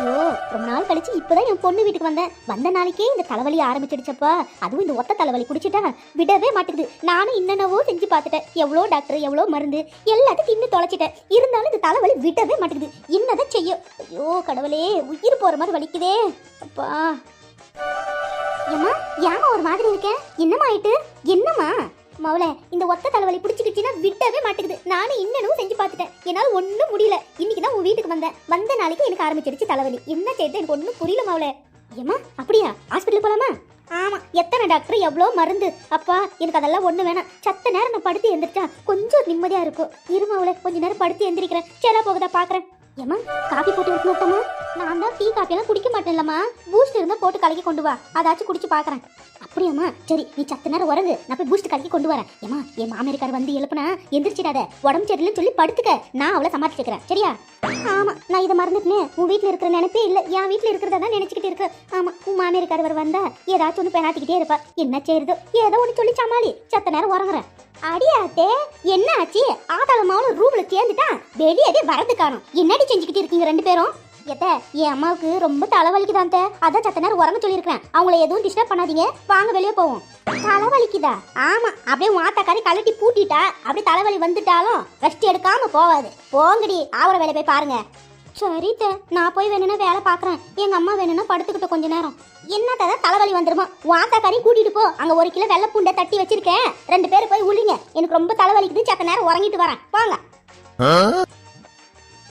ஐயோ, ரொம்ப நாள் கழிச்சு இப்பதான் என் பொண்ணு வீட்டுக்கு வந்த நாளைக்கே இந்த தலைவலி ஆரம்பிச்சிடுச்சப்பா. அதுவும் இந்த ஒத்த தலைவலி குடிச்சிட்டா விடவே மாட்டேங்குது. நானும் என்னென்னவோ செஞ்சு பார்த்துட்டேன், எவ்வளோ டாக்டர் எவ்வளோ மருந்து எல்லாத்தையும் தின்னு தொலைச்சிட்டேன். இருந்தாலும் இந்த தலைவலி விடவே மாட்டேங்குது. என்னதான் செய்யும்? ஐயோ கடவுளே, உயிர் போற மாதிரி வலிக்குதே அப்பா. ஏம்மா ஏமா ஒரு மாதிரி இருக்கேன்? என்னம்மா ஆயிட்டு? என்னம்மா மவள, இந்த ஒத்த தலைவலி பிடிச்சிக்கிச்சுன்னா விடவே மாட்டேங்குது. நானும் இன்னும் செஞ்சு பார்த்துட்டேன், என்னால் ஒன்றும் முடியல. இன்னைக்கு தான் உன் வீட்டுக்கு வந்த நாளைக்கு எனக்கு ஆரம்பிச்சிடுச்சு தலைவலி. என்ன செய்யுது எனக்கு ஒன்றும் புரியல மவள. ஏம்மா அப்படியா? ஹாஸ்பிட்டல் போலாமா? ஆமா, எத்தனை டாக்டர் எவ்வளோ மருந்து. அப்பா எனக்கு அதெல்லாம் ஒண்ணு வேணாம். சத்த நேரம் நான் படுத்து எந்திரிச்சா கொஞ்சம் நிம்மதியா இருக்கும். இருமாவள கொஞ்ச நேரம் படுத்து எந்திரிக்கிறேன். சேரா போகுதா பாக்குறேன். ஏம்மா காஃபி போட்டு வைக்க மாட்டோமா? நான் தான் டீ காஃபியெல்லாம் குடிக்க மாட்டேன்லம்மா. பூஸ்ட் இருந்தால் போட்டு கலக்கி கொண்டு வா, அதாச்சும் குடிச்சு பார்க்குறேன். அப்படியாம்மா? சரி, நீ சத்த நேரம் உறங்கு, நான் போய் பூஸ்ட் கலக்கி கொண்டு வரேன். ஏம்மா என் மாமியார் வந்து எழுப்புனா எந்திரிச்சிடாத, உடம்பு சரியில்லைன்னு சொல்லி படுத்துக்க. நான் அவளை சமாளிச்சுக்கிறேன், சரியா? ஆமா, நான் இதை மறந்துட்டுனே. உன் வீட்டில் இருக்கிற நினைப்பே இல்லை, என் வீட்டில் இருக்கிறதா தான் நினைச்சுக்கிட்டு இருக்க. ஆமா, உன் மாமியார் வந்தா ஏதாச்சும் ஒன்று பெணாத்திக்கிட்டே இருப்பா. என்ன செய்யுது? ஏதோ ஒன்று சொல்லி சமாளி. சத்த நேரம் உறங்குறேன். அடியாத்தே, என்ன ஆச்சு? ஆதாளமாவும் ரூம்ல சேர்ந்துட்டா வெளியே வரது காணும். என்னடி செஞ்சுக்கிட்டு இருக்கீங்க ரெண்டு பேரும்? எத்த என் அம்மாவுக்கு ரொம்ப தலைவலிக்குதான், அதான் சத்த நேரம் உறங்க சொல்லியிருக்கேன். அவங்கள எதுவும் டிஸ்டர்ப் பண்ணாதீங்க, வாங்க வெளியே போவோம். தலைவலிக்குதா? ஆமா, அப்படியே மாத்தாக்காரி கழட்டி பூட்டிட்டா. அப்படியே தலைவலி வந்துட்டாலும் ரெஸ்ட் எடுக்காம போவாது. போங்கடி, ஆவற வேலை போய் பாருங்க. சரித்த, நான் போய் வேணும்னா வேலை பாக்குறேன். எங்க அம்மா வேணும்னா படுத்துக்கிட்ட கொஞ்ச நேரம். என்னத்தான் தலைவலி வந்துருமா? வாத்தாக்காரையும் கூட்டிட்டு போ. அங்க 1 கிலோ வெள்ளை பூண்டை தட்டி வச்சிருக்கேன், 2 பேரும் போய் உளிங்க. எனக்கு ரொம்ப தலைவலிக்குது, சத்த நேரம் உறங்கிட்டு வரேன், போங்க.